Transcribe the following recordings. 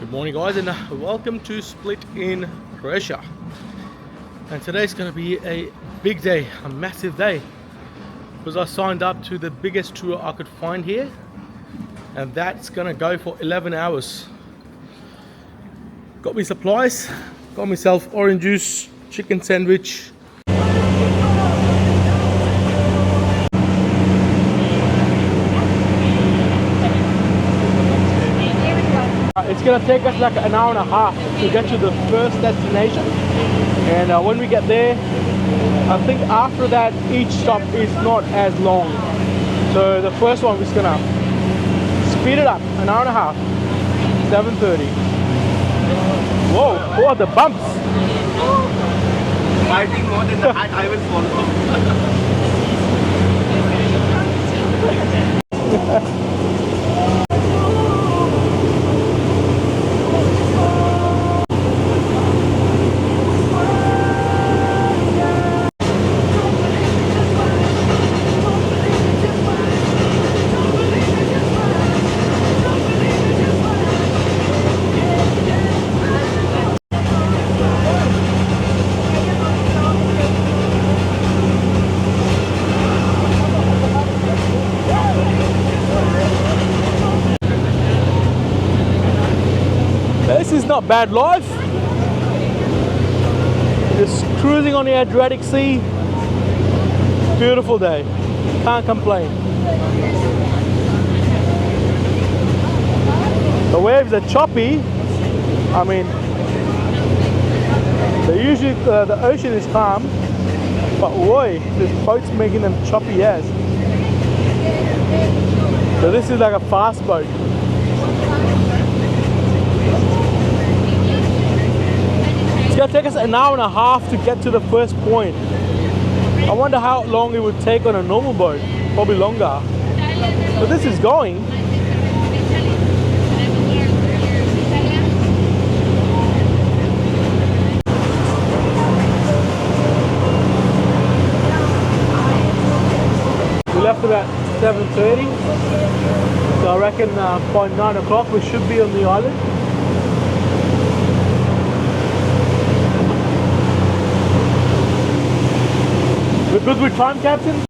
Good morning guys, and welcome to Split in Croatia. And today's going to be a big day, a massive day, because I signed up to the biggest tour I could find here, and that's going to go for 11 hours. Got me supplies, got myself orange juice, chicken sandwich. It's gonna take us like an hour and a half to get to the first destination, and when we get there, I think after that each stop is not as long. So the first one we're just gonna speed it up, an hour and a half, 7:30. Whoa, what are the bumps? I think more than that, I will follow. This is not bad life. Just cruising on the Adriatic Sea. Beautiful day. Can't complain. The waves are choppy. I mean, the ocean is calm, but boy, this boat's making them choppy as. So this is like a fast boat. It's gonna take us an hour and a half to get to the first point. I wonder how long it would take on a normal boat. Probably longer. But this is going. We left about 7:30. So I reckon by 9 o'clock we should be on the island. We're good with time, Captain? They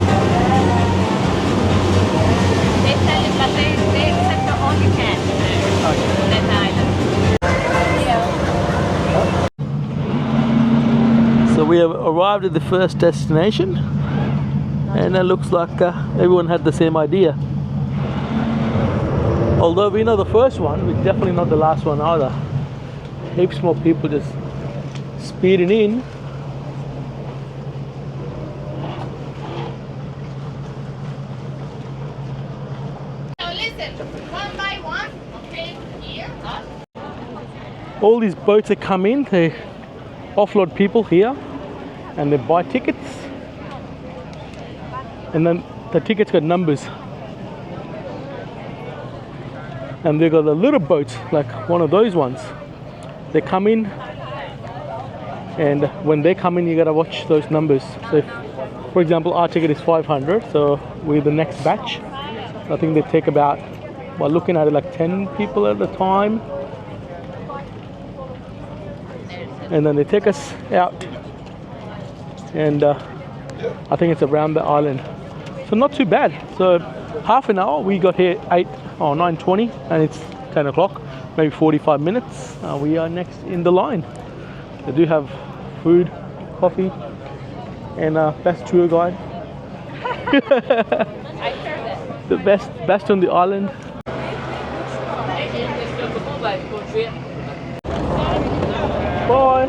tell you, but they accept the all you can. That island. So we have arrived at the first destination, and it looks like everyone had the same idea. Although we know the first one, we're definitely not the last one either. Heaps more people just speeding in. One by one, okay, here, up. All these boats that come in, they offload people here and they buy tickets, and then the tickets got numbers, and they got the little boats like one of those ones. They come in, and when they come in you gotta watch those numbers. So if, for example, our ticket is 500, so we're the next batch. I think they take about, by looking at it, like 10 people at a time, and then they take us out, and I think it's around the island, so not too bad. So half an hour, we got here 9:20, and it's 10 o'clock, maybe 45 minutes. We are next in the line. They do have food, coffee, and best tour guide. The best on the island. Bye.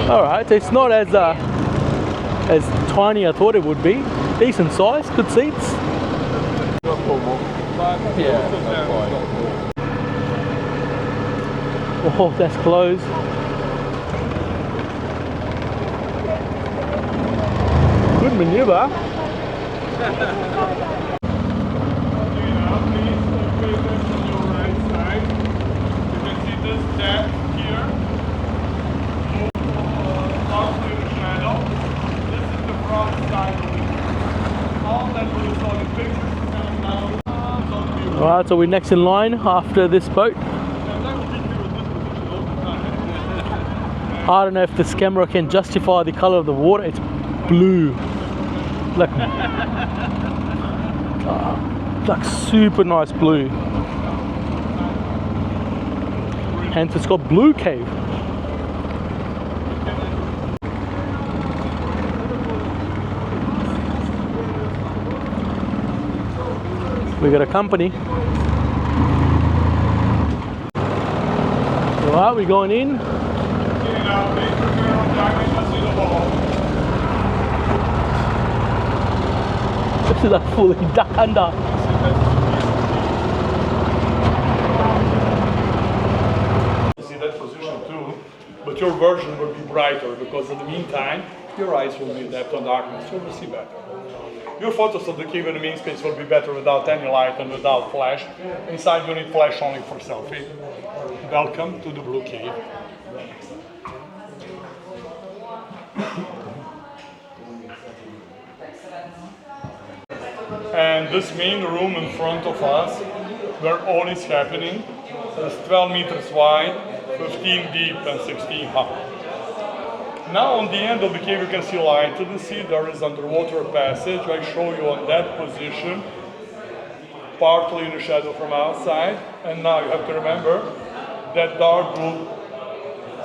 All right, it's not as tiny as I thought it would be. Decent size, good seats. Oh, that's closed. Good maneuver. Alright, so we're next in line after this boat. I don't know if this camera can justify the color of the water. It's blue, like super nice blue. Hence it's called Blue Cave. We got a company. Alright, we're going in. This is a fully duck under. See that position too, but your version will be brighter because in the meantime your eyes will be adept on darkness, you will see better. Your photos of the cave in the main space will be better without any light and without flash. Inside you need flash only for selfie. Welcome to the Blue Cave. And this main room in front of us, where all is happening, is 12 meters wide, 15 deep and 16 high. Now on the end of the cave you can see light to the sea, there is underwater passage. I show you on that position, partly in the shadow from outside. And now you have to remember that dark blue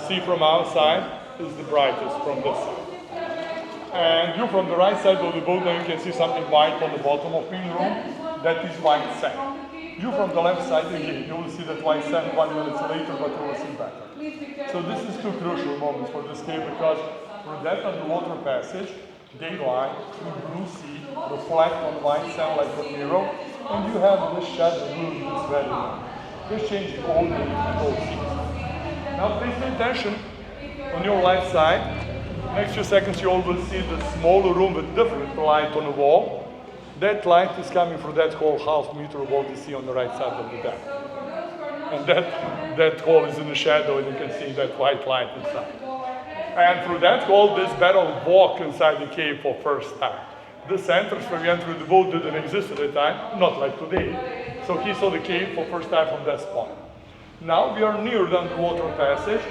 sea from outside is the brightest from this side. And you from the right side of the boat, now you can see something white on the bottom of main room. That is white sand. You from the left side again, you will see that white sand 1 minute later, but you will see better. So this is two crucial moments for this cave because through that underwater passage, daylight, through blue sea, reflect on white sand like a mirror, and you have this shadow blue, this red one. This changes all the both seas. Now please pay attention on your left side. Next few seconds you all will see the smaller room with different light on the wall. That light is coming from that whole half meter wall you see on the right side of the deck. And that hole is in the shadow and you can see that white light inside. And through that hole this battle walked inside the cave for first time. This entrance where we entered the boat didn't exist at the time, not like today. So he saw the cave for first time from that spot. Now we are near the underwater passage.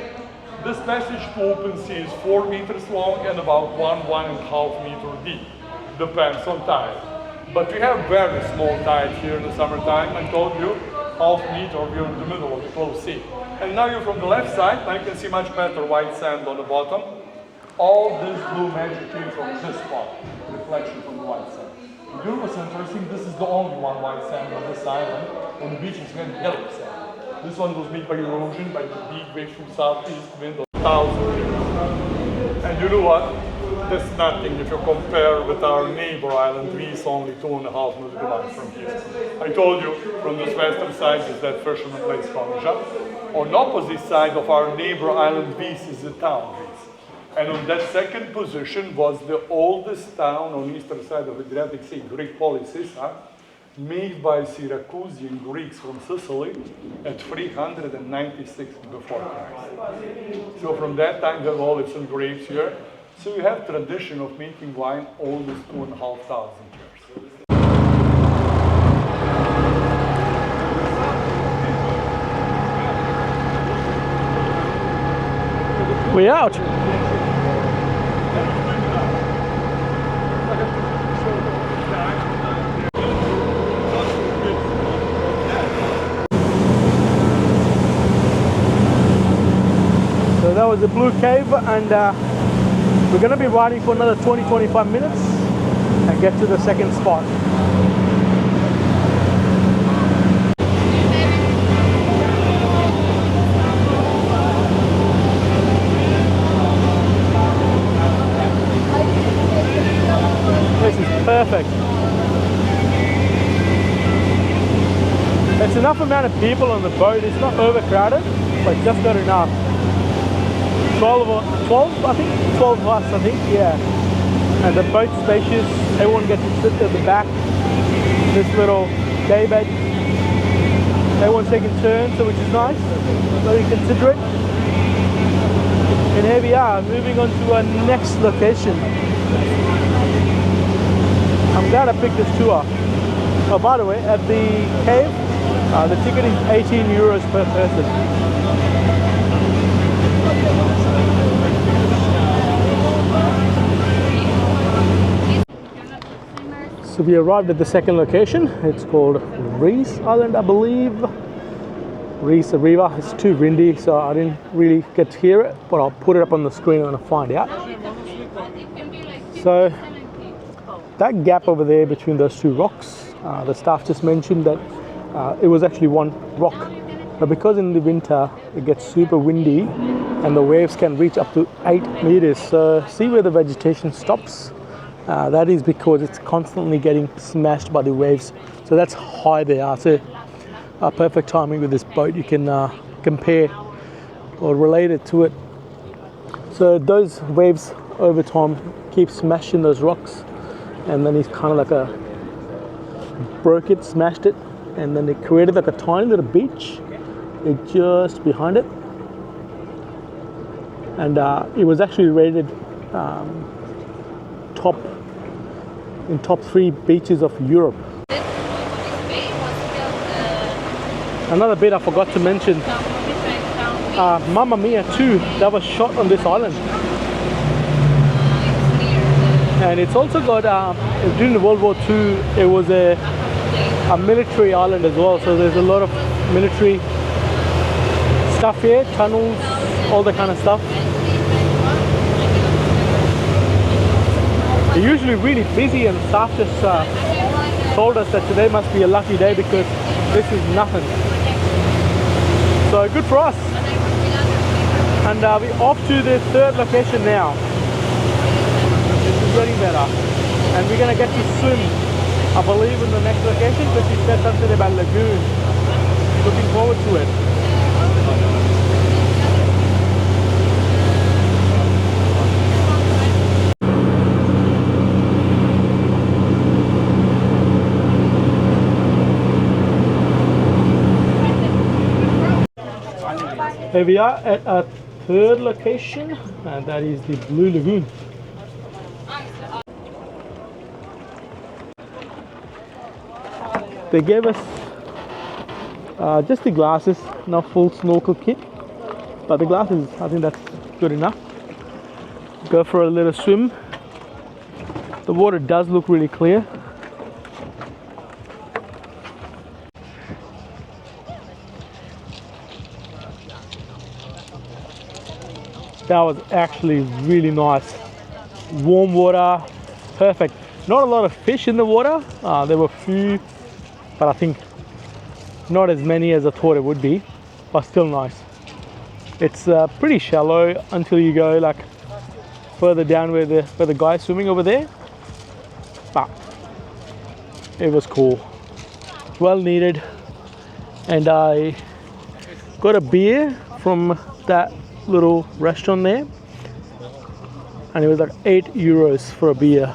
This passage to open sea is 4 meters long and about 1.5 meter deep. Depends on tide. But we have very small tide here in the summertime. I told you, half meter, we're in the middle of the closed sea. And now you're from the left side, now you can see much better white sand on the bottom. All this blue magic came from this spot, reflection from the white sand. You know what's interesting? This is the only one white sand on this island. On the beach is very yellow sand. This one was made by erosion, by the big wave from southeast wind of 1,000 years. And you know what? That's nothing if you compare with our neighbor island, Vis, only 2.5 nautical miles from here. I told you, from this western side is that fisherman place called Yacht. On the opposite side of our neighbor island, Vis, is the town Vis. And on that second position was the oldest town on the eastern side of the Adriatic Sea, Greek polis, made by Syracusian Greeks from Sicily at 396 before Christ. So from that time there are olives and grapes here. So you have tradition of making wine all these 2,500 years. We're out. So that was the Blue Cave, and we're going to be riding for another 20-25 minutes and get to the second spot. This is perfect. It's enough amount of people on the boat. It's not overcrowded, but just not enough. 12 I think, 12 of us, I think, yeah. And the boat's spacious, everyone gets to sit at the back, this little day bed. Everyone's taking turns, so which is nice, very considerate. And here we are, moving on to our next location. I'm glad I picked this tour. Oh, by the way, at the cave, the ticket is 18 euros per person. So we arrived at the second location. It's called Vis Island, I believe. Vis River. It's too windy, so I didn't really get to hear it, but I'll put it up on the screen when I find out. So that gap over there between those two rocks, the staff just mentioned that it was actually one rock, but because in the winter it gets super windy and the waves can reach up to 8 meters. So see where the vegetation stops? That is because it's constantly getting smashed by the waves. So that's high there. So perfect timing with this boat. You can compare or relate it to it. So those waves over time keep smashing those rocks, and then he's kind of like broke it, smashed it, and then they created like a tiny little beach just behind it. And it was actually rated top 3 beaches of Europe. Another bit I forgot to mention, Mamma Mia 2, that was shot on this island. And it's also got, during the World War II, it was a military island as well. So there's a lot of military stuff here, tunnels, all that kind of stuff. They're usually really busy, and staff just told us that today must be a lucky day because this is nothing. So good for us. And we're off to the third location now. This is getting better. And we're going to get to swim, I believe, in the next location, because she said something about Lagoon. Looking forward to it. Here we are at our third location, and that is the Blue Lagoon. They gave us just the glasses, not full snorkel kit, but the glasses, I think that's good enough. Go for a little swim. The water does look really clear. That was actually really nice. Warm water, perfect. Not a lot of fish in the water. There were few, but I think not as many as I thought it would be, but still nice. It's pretty shallow until you go like further down where the guy's swimming over there. But it was cool. Well needed. And I got a beer from that little restaurant there, and it was like 8 euros for a beer.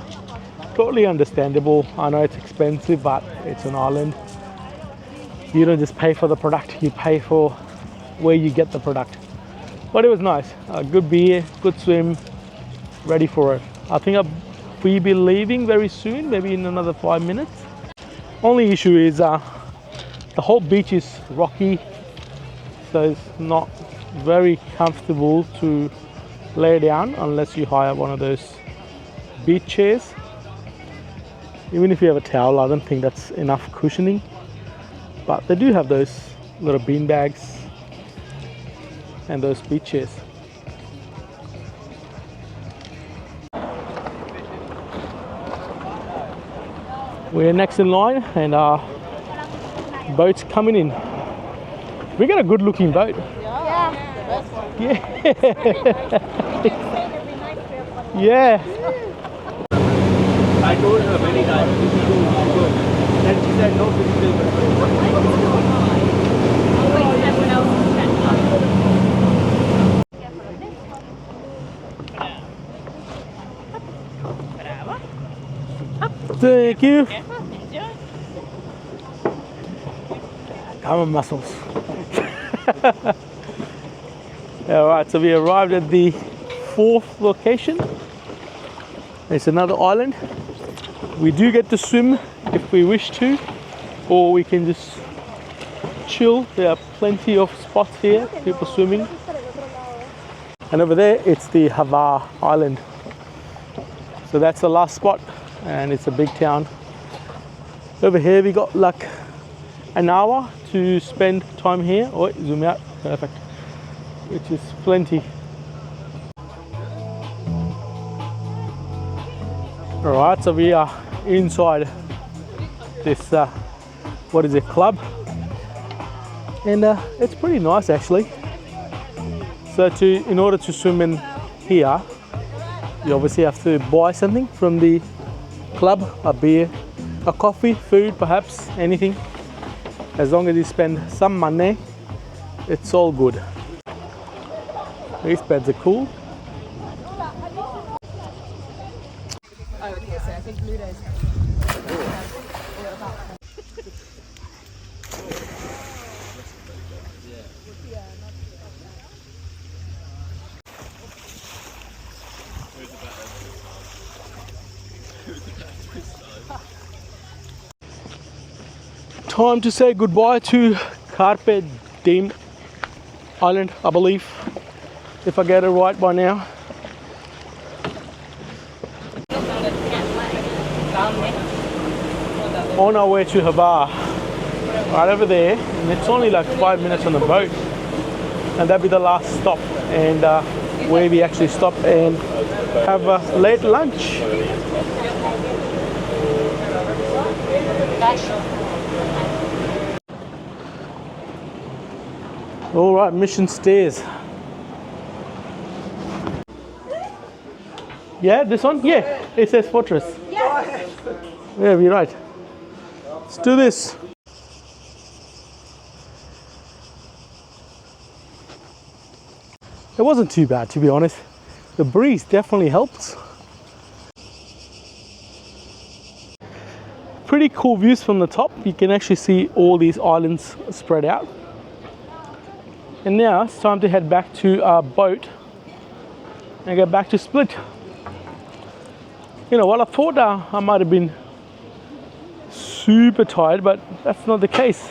Totally understandable. I know it's expensive, but it's an island. You don't just pay for the product, you pay for where you get the product. But it was nice. A good beer, good swim, ready for it. I think we'll be leaving very soon, maybe in another 5 minutes. Only issue is the whole beach is rocky, so it's not very comfortable to lay down unless you hire one of those beach chairs. Even if you have a towel, I don't think that's enough cushioning, but they do have those little bean bags and those beach chairs. We're next in line, and our boat's coming in. We got a good looking boat. Yeah. Yeah. I told her many times, and she said no, Thank you. Come on, muscles. Alright, so we arrived at the fourth location. It's another island. We do get to swim if we wish to, or we can just chill. There are plenty of spots here, people swimming. And over there, it's the Hvar Island. So that's the last spot, and it's a big town. Over here, we got like an hour to spend time here. Oh, zoom out, perfect. Which is plenty. Alright, so we are inside this, what is it, club? And it's pretty nice actually. So in order to swim in here, you obviously have to buy something from the club, a beer, a coffee, food perhaps, anything. As long as you spend some money, it's all good. These beds are cool. Time to say goodbye to Carpe Diem Island, I believe, if I get it right by now. On our way to Hvar, right over there, and it's only like 5 minutes on the boat, and that'll be the last stop, and where we actually stop and have a late lunch. All right, mission stairs. Yeah, this one? Yeah, it says fortress. Yes. Yeah, you're right. Let's do this. It wasn't too bad, to be honest. The breeze definitely helps. Pretty cool views from the top. You can actually see all these islands spread out. And now it's time to head back to our boat and get back to Split. You know what, I thought I might have been super tired, but that's not the case.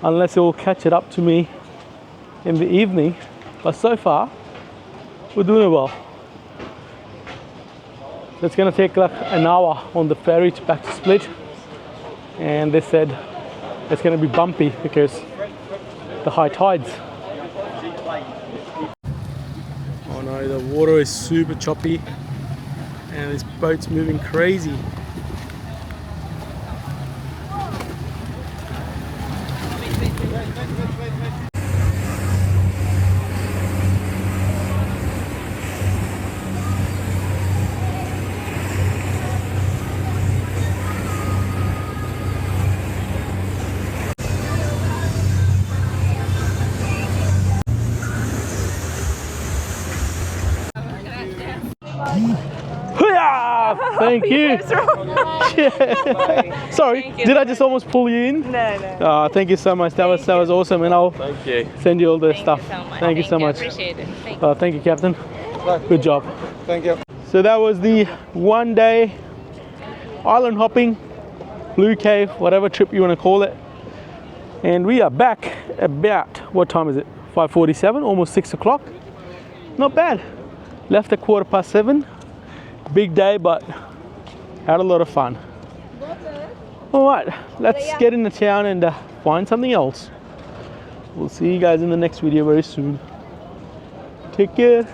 Unless it will catch it up to me in the evening. But so far, we're doing it well. It's gonna take like an hour on the ferry to back to Split. And they said it's gonna be bumpy because the high tides. Oh no, the water is super choppy and this boat's moving crazy. Thank you. Yeah. Sorry, did I just almost pull you in? No. Thank you so much. That was awesome, and I'll send you all the stuff. Thank you so much. Appreciate it. Thank you, Captain. Good job. Thank you. So that was the 1 day island hopping, Blue Cave, whatever trip you want to call it. And we are back about, what time is it? 5:47, almost 6 o'clock. Not bad. Left at 7:15. Big day, but had a lot of fun. All right, let's get into town and find something else. We'll see you guys in the next video very soon. Take care.